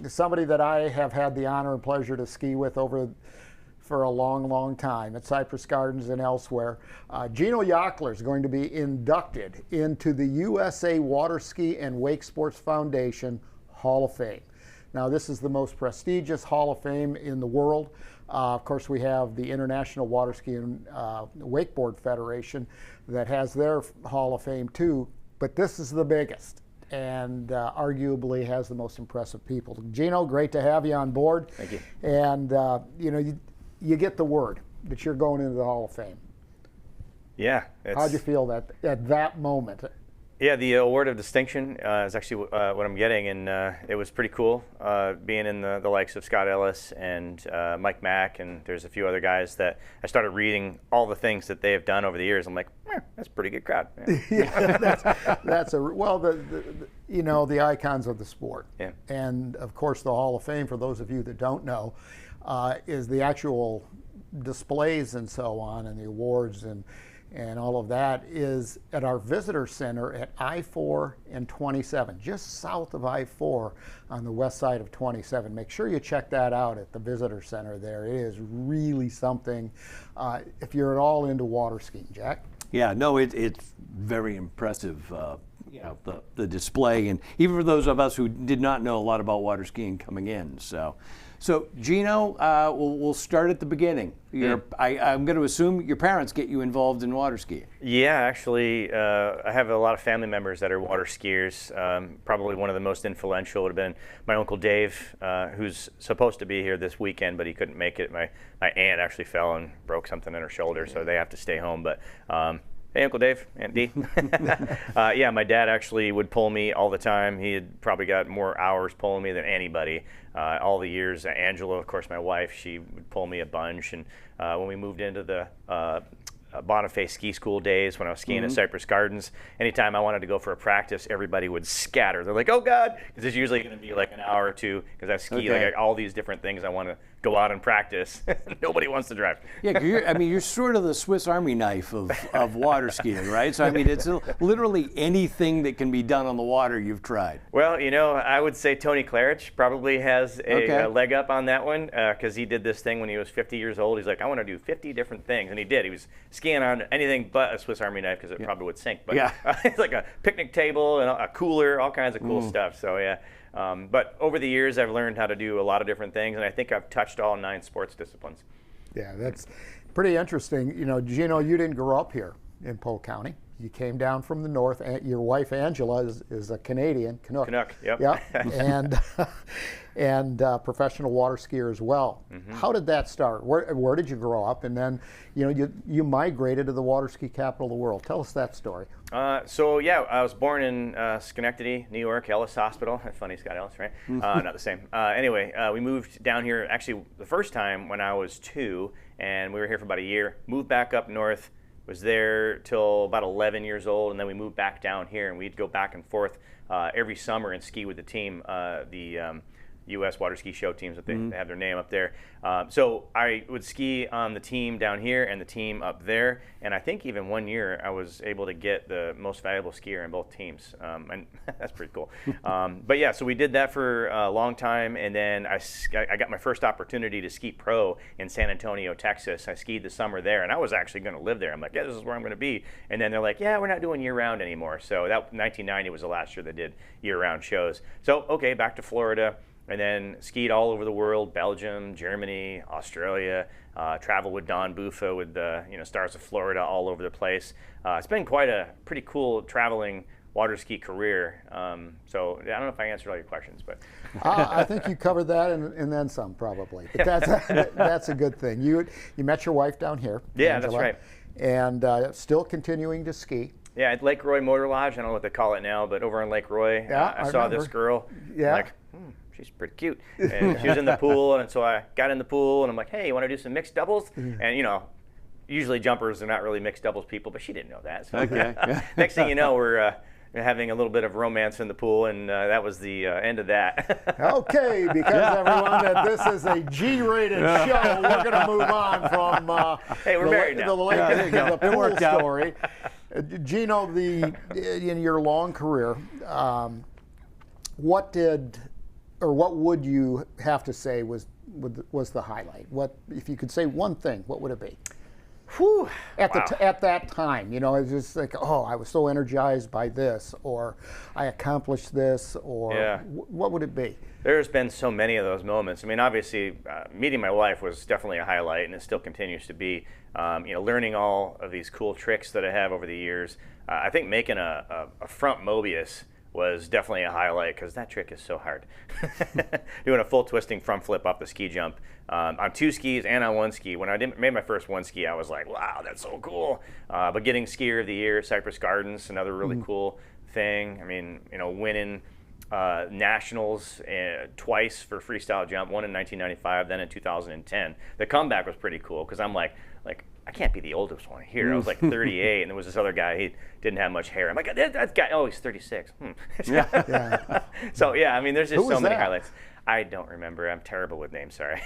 Somebody that I have had the honor and pleasure to ski with for a long, long time at Cypress Gardens and elsewhere. Geno Yauchler is going to be inducted into the USA Water Ski and Wake Sports Foundation Hall of Fame. Now, this is the most prestigious Hall of Fame in the world. Of course, we have the International Water Ski and Wakeboard Federation that has their Hall of Fame too, but this is the biggest and arguably has the most impressive people. Geno, great to have you on board. Thank you. And you get the word that you're going into the Hall of Fame. Yeah. How'd you feel at that moment? Yeah, the award of distinction is actually what I'm getting, and it was pretty cool being in the likes of Scott Ellis and Mike Mack, and there's a few other guys that I started reading all the things that they have done over the years. I'm like, that's a pretty good crowd. Yeah, the icons of the sport. Yeah. And of course, the Hall of Fame, for those of you that don't know, is the actual displays and so on, and the awards and all of that is at our visitor center at I-4 and 27, just south of I-4 on the west side of 27. Make sure you check that out at the visitor center there. It is really something if you're at all into water skiing. Jack? Yeah, no, it's very impressive, the display, and even for those of us who did not know a lot about water skiing coming in. So Geno, we'll start at the beginning. I'm going to assume your parents get you involved in water skiing. Yeah, actually, I have a lot of family members that are water skiers. Probably one of the most influential would have been my Uncle Dave, who's supposed to be here this weekend, but he couldn't make it. My aunt actually fell and broke something in her shoulder, so they have to stay home. But hey, Uncle Dave, Aunt Dee. Yeah, my dad actually would pull me all the time. He had probably got more hours pulling me than anybody. All the years, Angela, of course, my wife, she would pull me a bunch. And when we moved into the Boniface ski school days when I was skiing at Cypress Gardens, anytime I wanted to go for a practice, everybody would scatter. They're like, oh God, because it's usually going to be like an hour or two, because I ski like all these different things I want to go out and practice. Nobody wants to drive. Yeah, you're sort of the Swiss Army knife of water skiing, right? So it's literally anything that can be done on the water you've tried. Well, I would say Tony Clarich probably has a leg up on that one, because he did this thing when he was 50 years old. He's like, I want to do 50 different things, and he did. He was skiing on anything but a Swiss Army knife, because it probably would sink. But it's like a picnic table and a cooler, all kinds of cool stuff. So yeah. But over the years, I've learned how to do a lot of different things, and I think I've touched all 9 sports disciplines. Yeah, that's pretty interesting. Geno, you didn't grow up here in Polk County. You came down from the north. Your wife, Angela, is a Canadian, Canuck. Yep. Yeah, and professional water skier as well. How did that start? Where did you grow up? And then, you migrated to the water ski capital of the world. Tell us that story. I was born in Schenectady, New York, Ellis Hospital. Funny, Scott Ellis, right? Not the same. Anyway, we moved down here actually the first time when I was 2, and we were here for about a year. Moved back up north. Was there till about 11 years old, and then we moved back down here, and we'd go back and forth every summer and ski with the team, the U.S. Water Ski Show teams, that they have their name up there. So I would ski on the team down here and the team up there, and I think even one year I was able to get the most valuable skier in both teams, and that's pretty cool. But yeah, so we did that for a long time, and then I got my first opportunity to ski pro in San Antonio, Texas. I skied the summer there, and I was actually going to live there. I'm like, yeah, this is where I'm going to be. And then they're like, yeah, we're not doing year-round anymore. So that 1990 was the last year they did year-round shows. So okay, back to Florida. And then skied all over the world: Belgium, Germany, Australia. Traveled with Don Buffa with the Stars of Florida all over the place. It's been quite a pretty cool traveling water ski career. So I don't know if I answered all your questions, but I think you covered that and then some probably. But that's a good thing. You met your wife down here. Yeah, Angela, that's right. And still continuing to ski. Yeah, at Lake Roy Motor Lodge. I don't know what they call it now, but over in Lake Roy, I saw this girl. Yeah. Like, she's pretty cute. And she was in the pool, and so I got in the pool, and I'm like, hey, you want to do some mixed doubles? And, usually jumpers are not really mixed doubles people, but she didn't know that. So next thing you know, we're having a little bit of romance in the pool, and that was the end of that. Okay, because everyone, that this is a G-rated show, we're going to move on from hey, we're married now. The pool story. Geno, in your long career, what did or what would you have to say was the highlight? What, if you could say one thing, what would it be? Whew, at wow. at that time, you know, it's just like, oh, I was so energized by this, or I accomplished this, or what would it be? There's been so many of those moments. I mean, obviously, meeting my wife was definitely a highlight, and it still continues to be. You know, learning all of these cool tricks that I have over the years. I think making a front Mobius was definitely a highlight, because that trick is so hard. Doing a full twisting front flip off the ski jump on 2 skis and on 1 ski. When I made my first 1 ski, I was like, wow, that's so cool. But getting Skier of the Year, Cypress Gardens, another really cool thing. I mean, you know, winning nationals twice for freestyle jump, one in 1995, then in 2010. The comeback was pretty cool, because I'm like, I can't be the oldest one here. I was like 38, and there was this other guy, he didn't have much hair. I'm like, that guy, oh, he's 36. Yeah. So, yeah, I mean, there's just so many that? highlights. I don't remember. I'm terrible with names, sorry.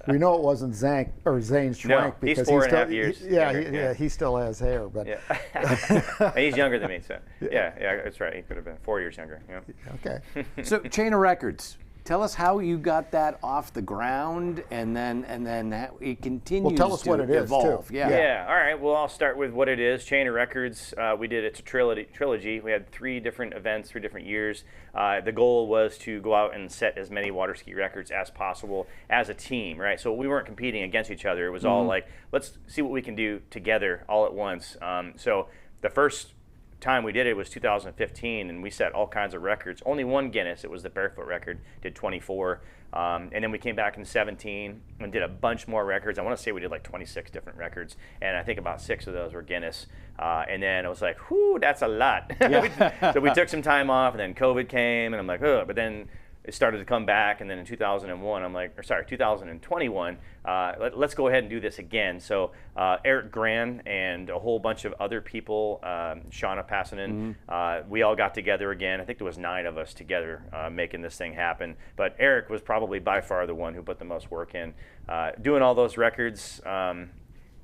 We know it wasn't Zane Schwank, No, because he's 4.5 years younger, he still has hair. But and he's younger than me, so yeah, that's right. He could have been 4 years younger. Yeah. Okay. So Chain of Records. Tell us how you got that off the ground, and then how it continues. Well, tell us to what it is, evolve. too. Yeah. All right. Well, I'll start with what it is. Chain of Records. It's a trilogy. We had 3 different events, 3 different years. The goal was to go out and set as many water ski records as possible as a team, right? So we weren't competing against each other. It was all like, let's see what we can do together all at once. So the first time we did it was 2015, and we set all kinds of records. Only one Guinness, it was the barefoot record, did 24. And then we came back in 17 and did a bunch more records. I want to say we did like 26 different records, and I think about 6 of those were Guinness. And then I was like, whew, that's a lot. So we took some time off, and then COVID came, and I'm like, ugh. But then it started to come back, and then in 2021, let's go ahead and do this again. So Eric Gran and a whole bunch of other people, Shauna Passanen, we all got together again. I think there was 9 of us together making this thing happen. But Eric was probably by far the one who put the most work in. Doing all those records,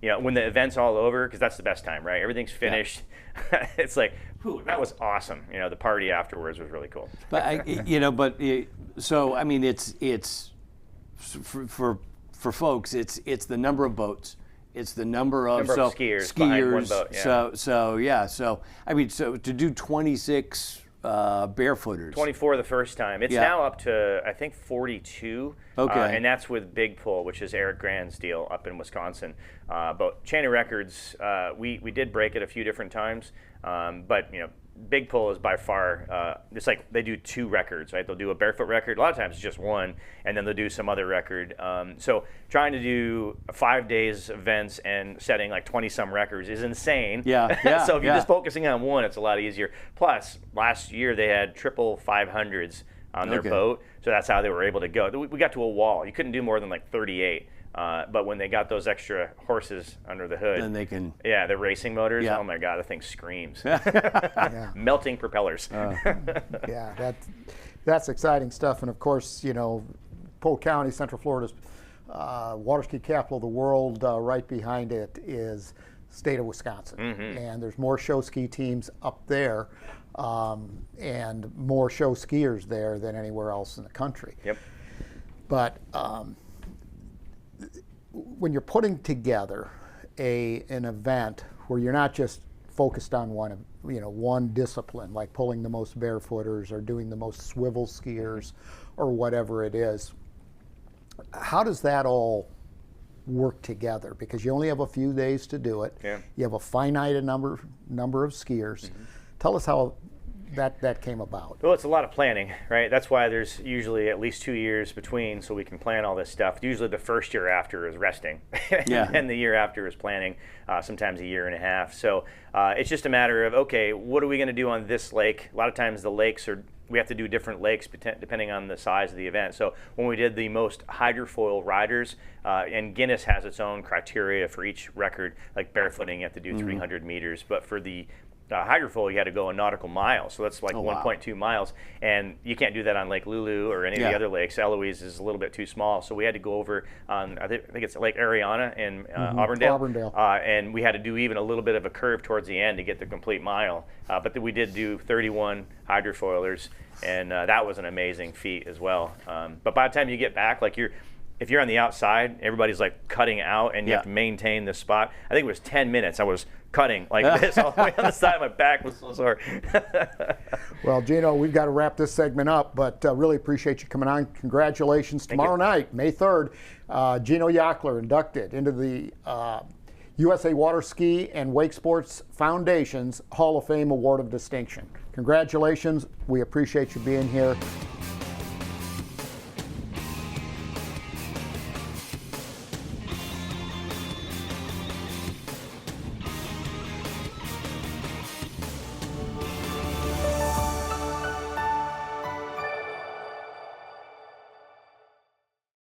you know, when the event's all over, because that's the best time, right? Everything's finished. Yeah. It's like, whew, that was awesome. You know, the party afterwards was really cool. But so I mean, it's for folks, it's the number of boats, it's the number of skiers behind one boat. Yeah. So I mean, so to do 26 barefooters. 24 the first time. It's now up to, I think, 42. Okay. And that's with Big Pull, which is Eric Gran's deal up in Wisconsin. But Chain of Records, we did break it a few different times. But, you know, Big Pull is by far, it's like they do 2 records, right? They'll do a barefoot record. A lot of times it's just one, and then they'll do some other record. So trying to do 5 days events and setting like 20-some records is insane. Yeah. So if you're just focusing on one, it's a lot easier. Plus, last year they had triple 500s on their boat, so that's how they were able to go. We got to a wall. You couldn't do more than like 38. But when they got those extra horses under the hood, then they can. Yeah, the racing motors. Yeah. Oh my God, the thing screams. Yeah. Melting propellers. Yeah, that's exciting stuff. And of course, you know, Polk County, Central Florida's water ski capital of the world. Right behind it is state of Wisconsin, and there's more show ski teams up there, and more show skiers there than anywhere else in the country. Yep. But when you're putting together an event where you're not just focused on one discipline, like pulling the most barefooters or doing the most swivel skiers or whatever it is, how does that all work together? Because you only have a few days to do it. Yeah. You have a finite number of skiers. Tell us how that came about. Well, it's a lot of planning, right? That's why there's usually at least 2 years between, so we can plan all this stuff. Usually the first year after is resting, and the year after is planning, sometimes a year and a half. So it's just a matter of, okay, what are we going to do on this lake? A lot of times the lakes we have to do different lakes depending on the size of the event. So when we did the most hydrofoil riders, and Guinness has its own criteria for each record, like barefooting, you have to do 300 meters, but for the hydrofoil, you had to go a nautical mile, so that's like Oh, wow. 1.2 miles, and you can't do that on Lake Lulu or any of the other lakes. Eloise is a little bit too small, so we had to go over on, I think it's Lake Ariana in Auburndale, and we had to do even a little bit of a curve towards the end to get the complete mile, but then we did do 31 hydrofoilers, and that was an amazing feat as well. But by the time you get back, like if you're on the outside, everybody's like cutting out, and you have to maintain this spot. I think it was 10 minutes. I was cutting like this all the way on the side. My back was so sore. Well, Geno, we've got to wrap this segment up, but really appreciate you coming on. Congratulations. Tomorrow night, May 3rd, Geno Yauchler inducted into the USA Water Ski and Wake Sports Foundation's Hall of Fame Award of Distinction. Congratulations. We appreciate you being here.